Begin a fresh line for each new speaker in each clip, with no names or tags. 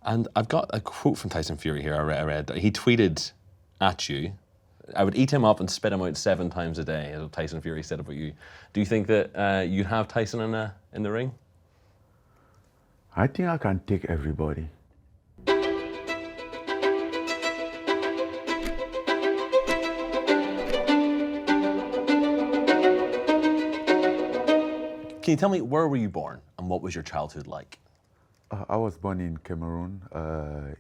And I've got a quote from Tyson Fury here. I read. He tweeted at you, "I would eat him up and spit him out 7 times a day," as Tyson Fury said about you. Do you think that you'd have Tyson in the ring?
I think I can take everybody.
Can you tell me, where were you born and what was your childhood like?
I was born in Cameroon,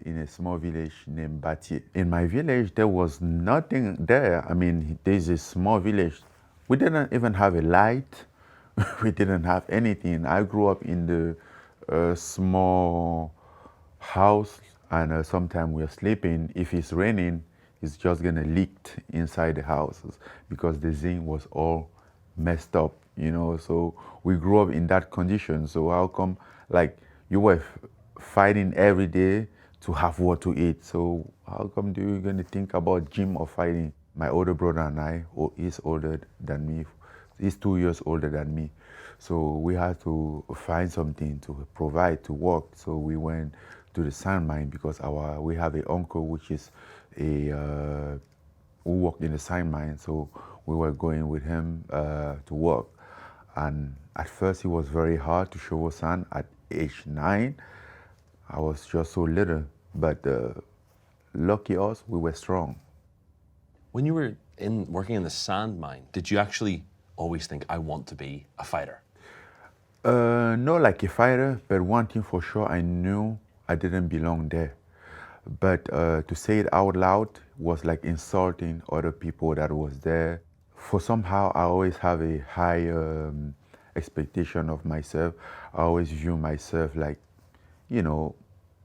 in a small village named Bati. In my village, there was nothing there. I mean, there's a small village. We didn't even have a light. We didn't have anything. I grew up in the small house, and sometimes we're sleeping. If it's raining, it's just gonna leak inside the houses because the zinc was all messed up, you know. So we grew up in that condition. So how come, like, you were fighting every day to have what to eat? So how come do you gonna think about gym or fighting? My older brother and I, he's older than me. He's 2 years older than me. So we had to find something to provide, to work. So we went to the sand mine because we have an uncle which is who worked in the sand mine. So we were going with him to work. And at first it was very hard to shovel sand. At age 9, I was just so little, but lucky us, we were strong.
When you were working in the sand mine, did you actually always think, I want to be a fighter?
Not like a fighter, but one thing for sure, I knew I didn't belong there. But to say it out loud was like insulting other people that was there. For somehow, I always have a high expectation of myself. I always view myself like, you know,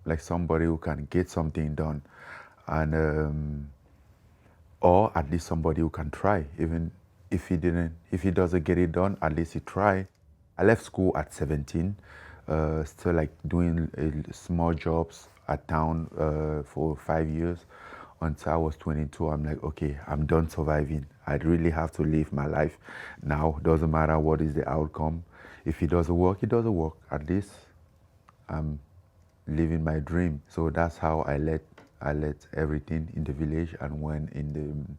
like somebody who can get something done. And or at least somebody who can try, even if he doesn't get it done, at least he try. I left school at 17, still like doing small jobs at town for 5 years until I was 22. I'm like, okay, I'm done surviving. I really have to live my life now. Doesn't matter what is the outcome. If it doesn't work, it doesn't work. At least I'm living my dream. So that's how I let everything in the village and went in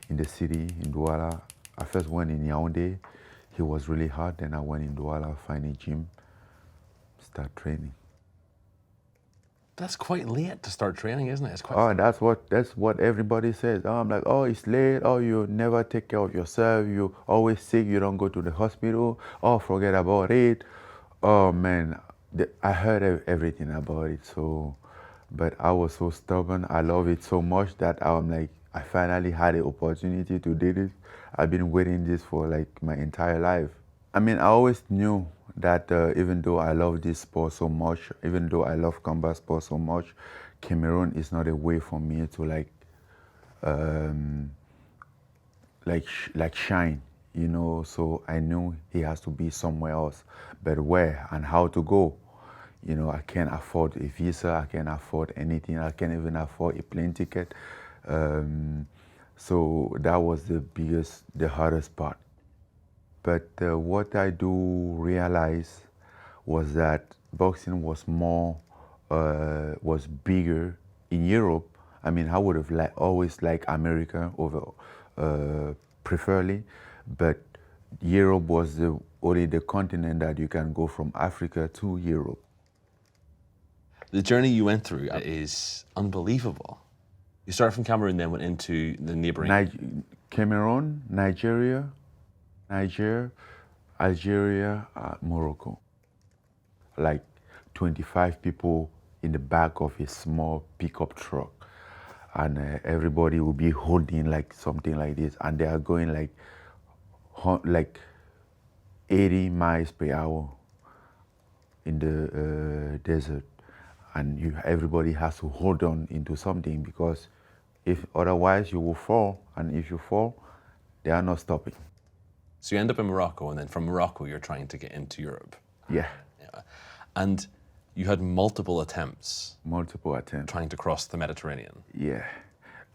the city, in Douala. I first went in Yaoundé. It was really hard. Then I went in Douala, find a gym, start training.
That's quite late to start training, isn't it? It's quite.
Oh, that's what everybody says. Oh, I'm like, oh, it's late. Oh, you never take care of yourself. You always sick. You don't go to the hospital. Oh, forget about it. Oh man, I heard everything about it. So, but I was so stubborn. I love it so much that I'm like, I finally had the opportunity to do this. I've been waiting this for like my entire life. I mean, I always knew that even though I love this sport so much, even though I love combat sport so much, Cameroon is not a way for me to like shine, you know. So I knew he has to be somewhere else, but where and how to go, you know. I can't afford a visa. I can't afford anything. I can't even afford a plane ticket. So that was the hardest part. But what I do realize was that boxing was was bigger in Europe. I mean, I would have always liked America over, preferably, but Europe was only the continent that you can go from Africa to Europe.
The journey you went through is unbelievable. You started from Cameroon, then went into the neighboring...
Cameroon, Niger, Algeria, Morocco. Like 25 people in the back of a small pickup truck. And everybody will be holding like something like this. And they are going like 80 miles per hour in the desert. And everybody has to hold on into something because if otherwise you will fall. And if you fall, they are not stopping.
So you end up in Morocco, and then from Morocco, you're trying to get into Europe.
Yeah.
And you had multiple attempts.
Multiple attempts.
Trying to cross the Mediterranean.
Yeah.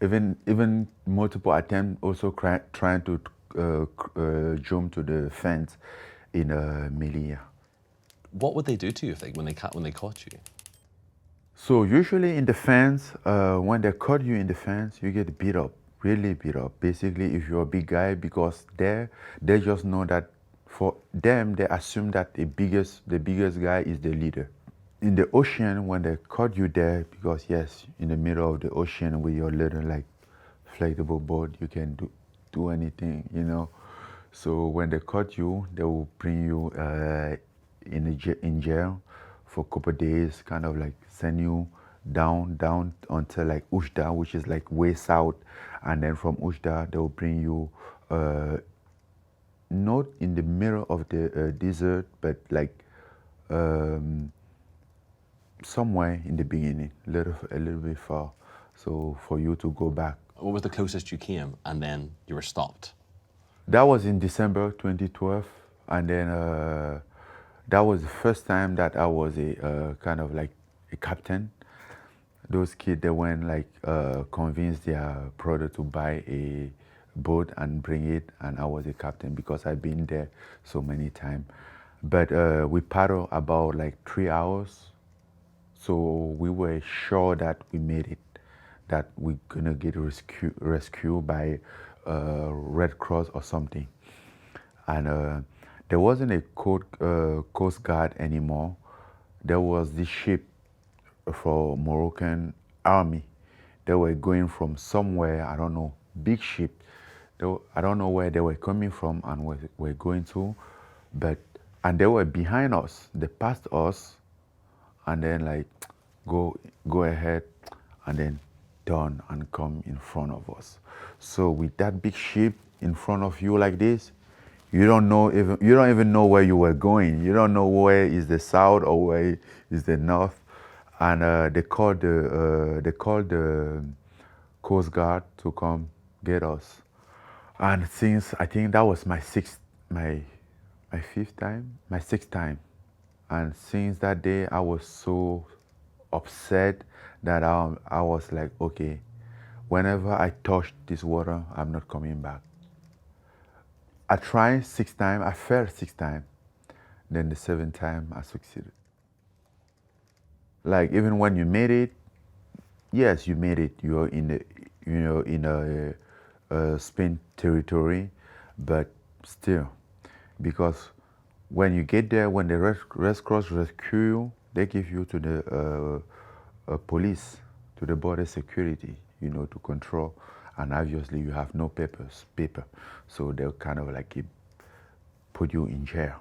Even multiple attempts also trying to jump to the fence in Melilla.
What would they do to you when they caught you?
So usually in the fence, when they cut you in the fence, you get beat up, really beat up. Basically, if you're a big guy, because they just know that for them, they assume that the biggest guy is the leader. In the ocean, when they cut you there, because yes, in the middle of the ocean with your little like inflatable boat, you can do anything. So when they cut you, they will bring you in jail for a couple of days, kind of like send you down until like Ujda, which is like way south, and then from Ujda they will bring you not in the middle of the desert, but like um, somewhere in the beginning, a little bit far, so for you to go back.
What was the closest you came, and then you were stopped?
That was in December 2012, and then that was the first time that I was a kind of like a captain. Those kids, they went like convinced their brother to buy a boat and bring it, and I was a captain because I've been there so many times. But we paddled about like 3 hours, so we were sure that we made it, that we're gonna get rescued by Red Cross or something. And there wasn't a Coast Guard anymore. There was this ship for Moroccan army. They were going from somewhere, I don't know, big ship. I don't know where they were coming from and where were going to, and they were behind us. They passed us, and then like go ahead, and then turn and come in front of us. So with that big ship in front of you like this, you don't even know where you were going. You don't know where is the south or where is the north. And they called the Coast Guard to come get us. And since I think that was my sixth time. And since that day, I was so upset that I was like, okay, whenever I touch this water, I'm not coming back. I tried 6 times, I failed 6 times. Then the 7th time, I succeeded. Like even when you made it, yes, you made it. You're in a Spain territory, but still, because when you get there, when the Red Cross rescue you, they give you to the police, to the border security, to control. And obviously you have no paper, so they'll kind of like put you in jail,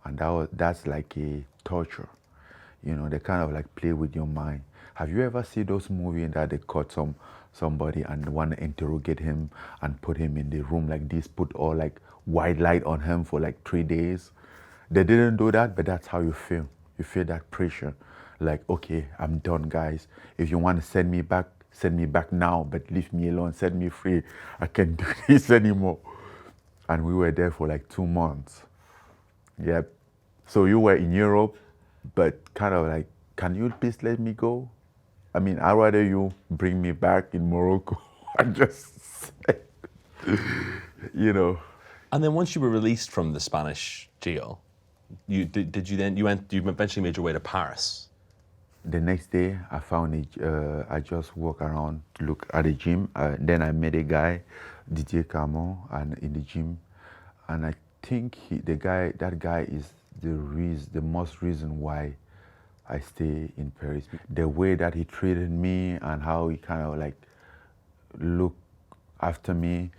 and that's like a torture. They kind of like play with your mind. Have you ever seen those movies that they caught somebody and want to interrogate him and put him in the room like this, put all like white light on him for like 3 days? They didn't do that, but that's how you feel. You feel that pressure. Like, okay, I'm done, guys. If you want to send me back now, but leave me alone, set me free. I can't do this anymore. And we were there for like 2 months. Yep. So you were in Europe, but kind of like, can you please let me go? I mean, I'd rather you bring me back in Morocco and just, you know.
And then once you were released from the Spanish jail, you eventually made your way to Paris.
The next day, I found I just walk around to look at the gym. Then I met a guy, DJ Camo, and in the gym, and I think that guy is the most reason why I stay in Paris. The way that he treated me and how he kind of like look after me,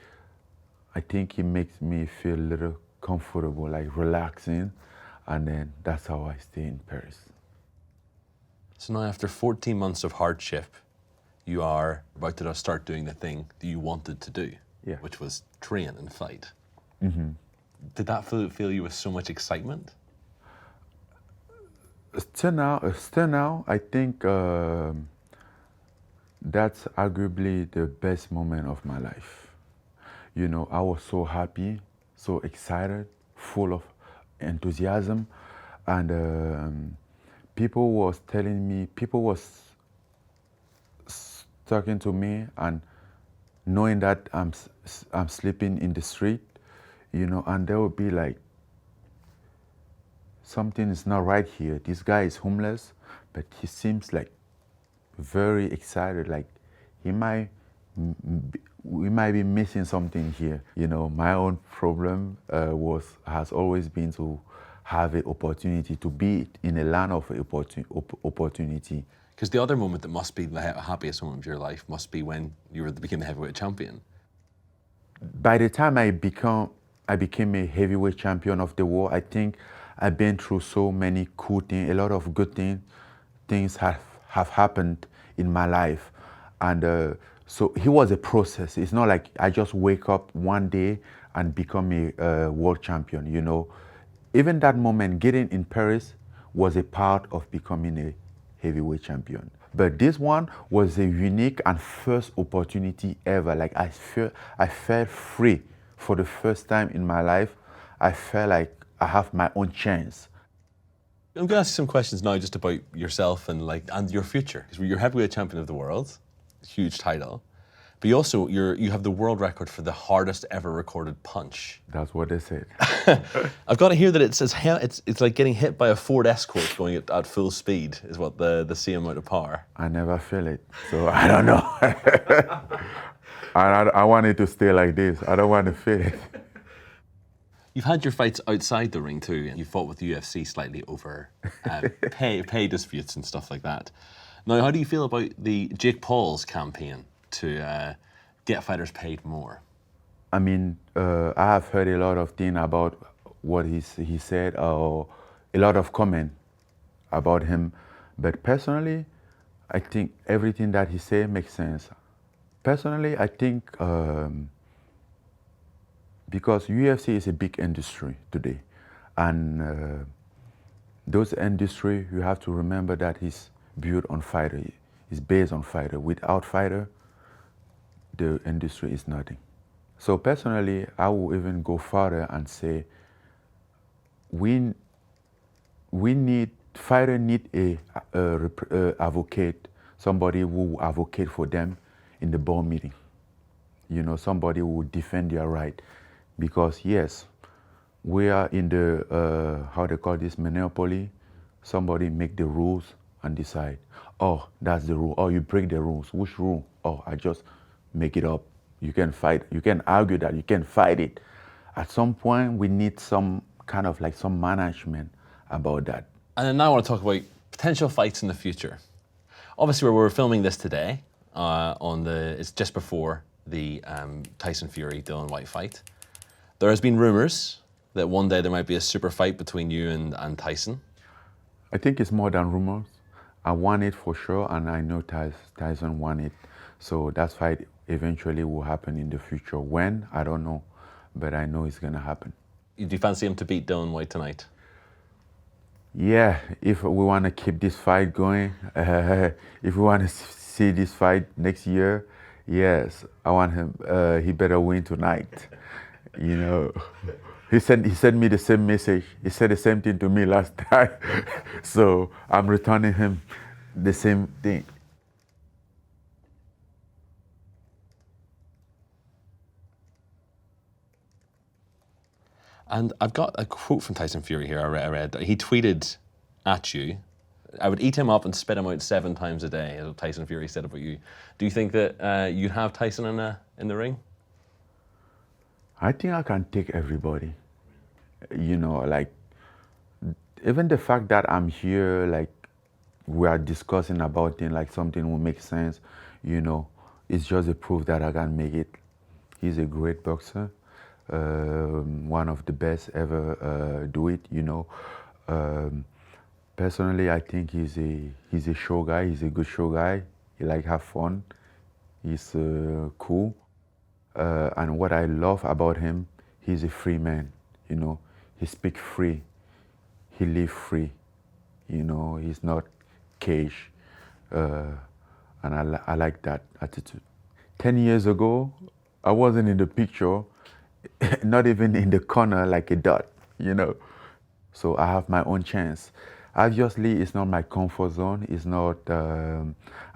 I think he makes me feel a little comfortable, like relaxing, and then that's how I stay in Paris.
So now after 14 months of hardship, you are about to start doing the thing that you wanted to do,
Yeah.
which was train and fight.
Mm-hmm.
Did that fill you with so much excitement?
Still now, I think that's arguably the best moment of my life. I was so happy, so excited, full of enthusiasm, and people was talking to me, and knowing that I'm sleeping in the street, and they would be like, something is not right here. This guy is homeless, but he seems like very excited. Like we might be missing something here. You know, my own problem has always been to have an opportunity to be in a land of opportunity.
Because the other moment that must be the happiest moment of your life must be when you became the heavyweight champion.
By the time I became a heavyweight champion of the world, I think I've been through so many cool things, a lot of good things have happened in my life. And so it was a process. It's not like I just wake up one day and become a world champion, you know. Even that moment, getting in Paris was a part of becoming a heavyweight champion. But this one was a unique and first opportunity ever. Like I felt free for the first time in my life. I felt like I have my own chance.
I'm going to ask you some questions now just about yourself and your future. Because you're heavyweight champion of the world, huge title. But you also, you have the world record for the hardest ever recorded punch.
That's what they said.
I've got to hear that it says it's like getting hit by a Ford Escort going at full speed is what the same amount of power.
I never feel it, so I don't know. I want it to stay like this. I don't want to feel it.
You've had your fights outside the ring too. You fought with the UFC slightly over pay disputes and stuff like that. Now, how do you feel about the Jake Paul's campaign to get fighters paid more?
I mean, I have heard a lot of things about what he said, or a lot of comment about him. But personally, I think everything that he said makes sense. Personally, I think because UFC is a big industry today, and those industry, you have to remember that it's built on fighter. It's based on fighter. Without fighter, the industry is nothing. So personally, I will even go further and say fighter need a advocate, somebody who will advocate for them in the board meeting. You know, somebody who will defend their right. Because yes, we are in the, how they call this, monopoly. Somebody make the rules and decide, oh, that's the rule. Oh, you break the rules. Which rule? Oh, I just make it up. You can fight. You can argue that. You can fight it. At some point, we need some kind of like some management about that.
And then now I want to talk about potential fights in the future. Obviously, we're filming this today. It's just before the Tyson Fury Dillian Whyte fight. There has been rumors that one day there might be a super fight between you and Tyson.
I think it's more than rumors. I want it for sure, and I know Tyson want it. So that fight eventually will happen in the future. When? I don't know, but I know it's gonna happen.
Do you fancy him to beat Dillian Whyte tonight?
Yeah, if we want to keep this fight going, if we want to see this fight next year, yes, I want him. He better win tonight. You know, he sent me the same message. He said the same thing to me last time, so I'm returning him the same thing.
And I've got a quote from Tyson Fury here. I read. He tweeted at you, "I would eat him up and spit him out 7 times a day," is what Tyson Fury said about you. Do you think that you have Tyson in the ring?
I think I can take everybody. You know, like, even the fact that I'm here, like, we are discussing about things, like something will make sense, you know, it's just a proof that I can make it. He's a great boxer, one of the best ever do it, you know. Personally, I think he's a show guy. He's a good show guy. He like have fun. He's cool. And what I love about him, he's a free man, you know. He speaks free. He lives free, you know. He's not caged. And I like that attitude. 10 years ago, I wasn't in the picture, not even in the corner like a dot, you know. So I have my own chance. Obviously, it's not my comfort zone. It's not,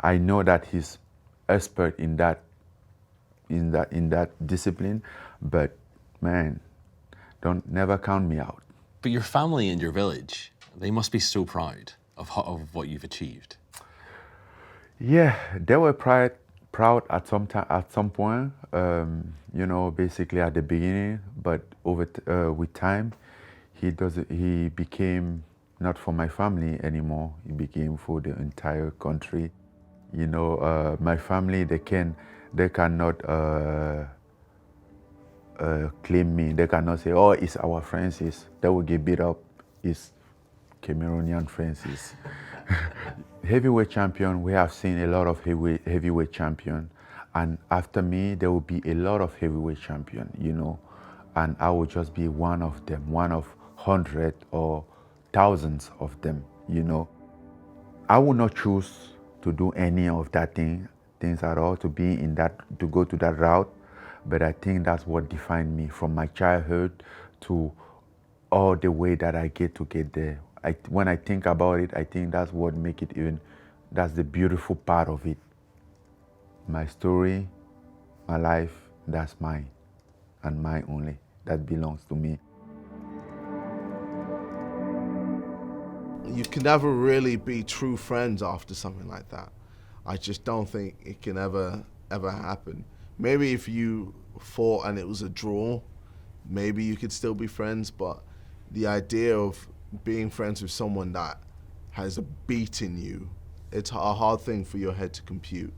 I know that he's expert in that discipline, but man, never count me out.
But your family and your village, they must be so proud of what you've achieved.
Yeah, they were proud at at some point, you know, basically at the beginning, but with time, he became not for my family anymore. He became for the entire country. You know, my family, they cannot claim me. They cannot say, oh, it's our Francis. They will get beat up. It's Cameroonian Francis. Heavyweight champion, we have seen a lot of heavyweight champion. And after me, there will be a lot of heavyweight champion, you know. And I will just be one of them, one of hundreds or thousands of them, you know. I will not choose to do any of things at all, to go to that route. But I think that's what defined me from my childhood to all the way that I get there. When I think about it, I think that's what make it even, that's the beautiful part of it. My story, my life, that's mine and mine only. That belongs to me.
You can never really be true friends after something like that. I just don't think it can ever happen. Maybe if you fought and it was a draw, maybe you could still be friends, but the idea of being friends with someone that has beaten you, it's a hard thing for your head to compute.